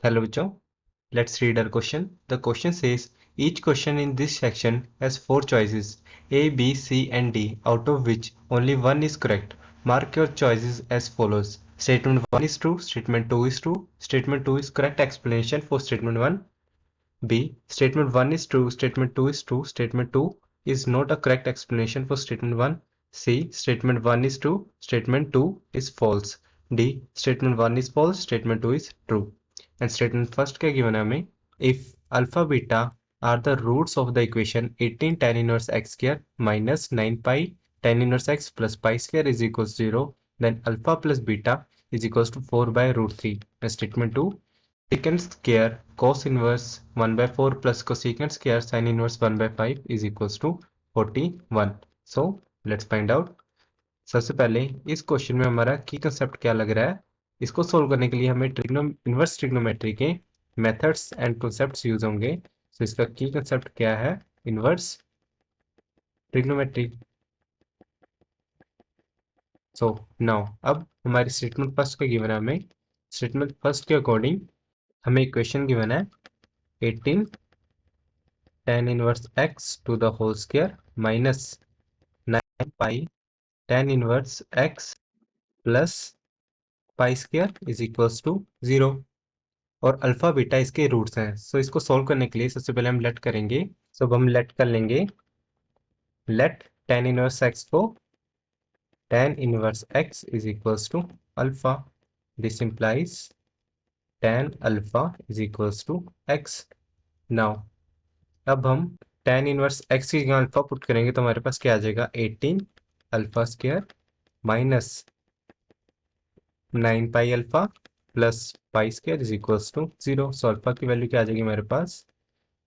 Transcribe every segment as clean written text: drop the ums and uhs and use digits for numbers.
Hello बच्चों, let's read our question. The question says each question in this section has four choices A, B, C and D, out of which only one is correct. Mark your choices as follows. Statement 1 is true, statement 2 is true, statement 2 is correct explanation for statement 1. B, statement 1 is true, statement 2 is true, statement 2 is not a correct explanation for statement 1. C, statement 1 is true, statement 2 is false. D, statement 1 is false, statement 2 is true. And statement first क्या given है हमें, if alpha beta are the roots of the equation 18 tan inverse x square minus 9 pi tan inverse x plus pi square is equals to 0, then alpha plus beta is equals to 4 by root 3. And statement 2, secant square cos inverse 1 by 4 plus cosecant square sin inverse 1 by 5 is equals to 41. So let's find out. सबसे पहले इस question में हमारा की concept क्या लग रहा है, इसको सोल्व करने के लिए हमें इनवर्स ट्रिग्नोमेट्री के मेथड्स एंड कंसेप्ट्स यूज होंगे. तो इसका की कंसेप्ट क्या है, इनवर्स ट्रिग्नोमेट्री. सो नाउ अब हमारी स्टेटमेंट फर्स्ट का गिवन है, हमें स्टेटमेंट फर्स्ट के अकॉर्डिंग हमें इक्वेशन गिवन है 18 tan inverse x to the whole square minus 9 pi tan inverse x plus pi square is equals to 0 और अल्फा बीटा इसके रूट्स हैं. सो इसको सॉल्व करने के लिए सबसे पहले हम लेट करेंगे. सो हम लेट कर लेंगे, लेट tan इनवर्स x को tan inverse x is equals to alpha. This implies tan alpha is equals to x. Now अब हम tan इनवर्स x की जगह अल्फा पुट करेंगे तो हमारे पास क्या आ जाएगा, 18 alpha square minus 9 pi alpha plus pi square is equals to 0. So alpha की वैल्यू क्या आ जाएगी हमारे पास,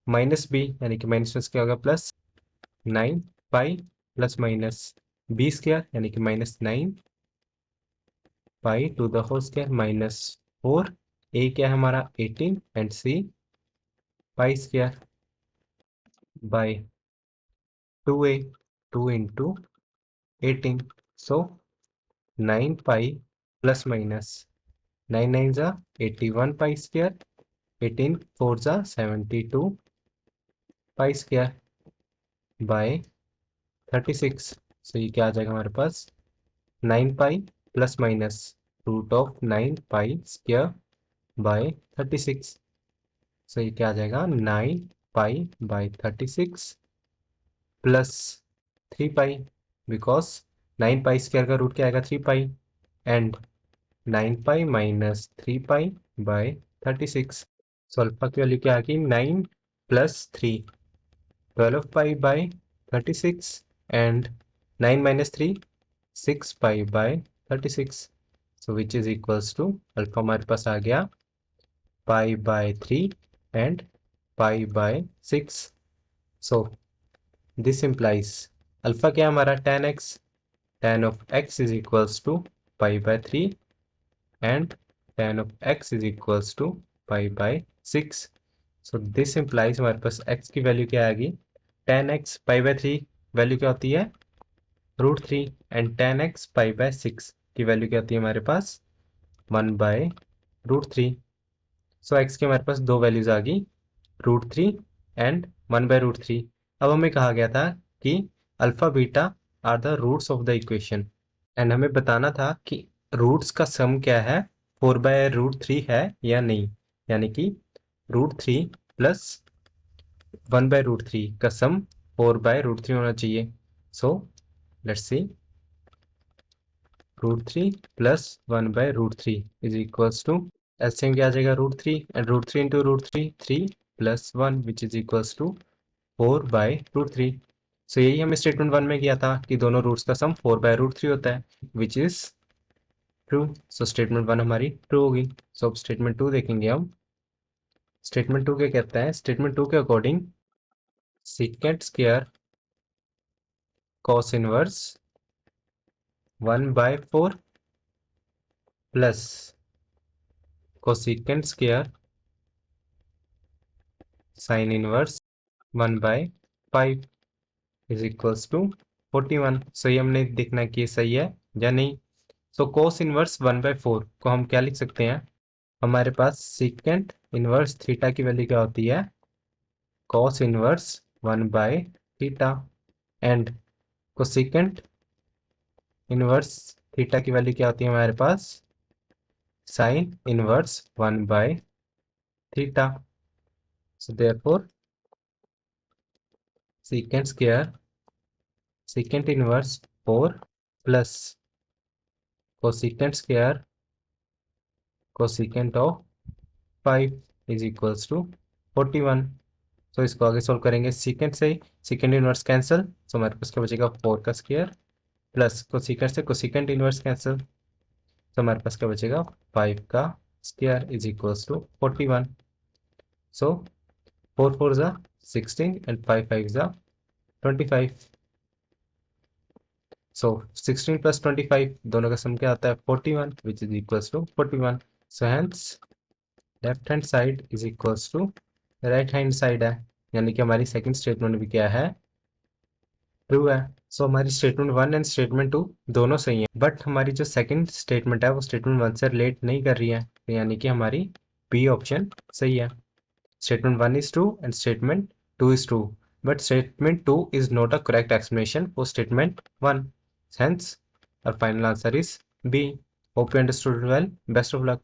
माइनस बी यानी कि माइनस क्या होगा plus 9 pi plus minus B square यानी कि minus 9 pi to the whole square minus 4. A क्या है हमारा 18 and C pi square by 2a 2 into 18. So 9 pi plus minus 9 9 जा 81 पाई स्क्वायर, 18 4 जा 72 पाई स्क्वायर बाय 36. सो ये क्या आ जाएगा हमारे पास, 9 pi plus minus root of 9 pi square by 36. So ये क्या आ जाएगा, 9 pi by 36 plus 3 pi, because 9 pi square का रूट क्या आएगा 3 pi, and 9 pi minus 3 pi by 36. So alpha की वैल्यू क्या आ गई, 9 plus 3 12 pi by 36 and 9 minus 3 6 pi by 36. So which is equals to alpha हमारे पास आ गया pi by 3 and pi by 6. So this implies alpha क्या हमारा tan x, tan of x is equals to pi by 3 and tan of x is equals to pi by 6. So this implies हमारे पास x की value क्या आएगी, tan x pi by 3 value क्या होती है root 3 and tan x pi by 6 की value क्या होती है हमारे पास 1 बाय रूट 3. सो x की हमारे पास दो वैल्यूज आ गई, रूट 3 एंड 1 बाय रूट 3. अब हमें कहा गया था कि alpha beta are the roots of the equation and हमें बताना था कि रूट्स का सम क्या है, 4 बाय रूट 3 है या नहीं, यानी कि रूट 3 प्लस 1 बाय रूट 3 का सम 4 बाय रूट 3 होना चाहिए. So let's see, root 3 plus 1 by root 3 is equals to LCM क्या आ जाएगा root 3 and root 3 into root 3 3 plus 1 which is equals to 4 by root 3. So यही हमें स्टेटमेंट 1 में किया था कि दोनों रूट्स का सम 4 बाय रूट 3 होता है, which is true. So statement 1 हमारी ट्रू होगी. सो अब स्टेटमेंट 2 देखेंगे हम. स्टेटमेंट 2 क्या कहता है, स्टेटमेंट 2 के according secant square cos inverse 1 by 4 plus cosecant square sine inverse 1 by 5 is equals to 41. So ये हमने देखना कि ये सही है या नहीं. सो कोस इनवर्स 1 बाय 4 को हम क्या लिख सकते हैं, हमारे पास सीकेंट इनवर्स थीटा की वैल्यू क्या होती है, cos इनवर्स 1/थीटा, एंड कोसेकेंट इनवर्स थीटा की वैल्यू क्या होती है हमारे पास, साइन इनवर्स 1/थीटा। So therefore secant square secant inverse 4 plus cosecant square cosecant of 5 is equals to 41। तो इसको आगे सोल्व करेंगे, सीकेंट से सीकेंट इनवर्स कैंसिल, तो हमारे पास क्या बचेगा 4 का स्क्वायर, प्लस कोसेकेंट से कोसेकेंट इनवर्स कैंसिल, तो हमारे पास क्या बचेगा 5 का स्क्वायर इज इक्वल्स टू 41। सो 4 4 जा 16 एंड 5 5 जा 25। So 16 plus 25 दोनों का सम क्या आता है 41 which is equals to 41। So hence left hand side is equals to right hand side है, यानी कि हमारी सेकंड स्टेटमेंट भी क्या है, ट्रू है। सो हमारी स्टेटमेंट 1 एंड स्टेटमेंट 2 दोनों सही है, बट हमारी जो सेकंड स्टेटमेंट है वो स्टेटमेंट 1 से रिलेट नहीं कर रही है, तो यानी कि हमारी बी ऑप्शन सही है। Statement 1 is true and statement 2 is true, but statement 2 is not a correct explanation for statement 1. Hence, our final answer is B. Hope you understood well. Best of luck.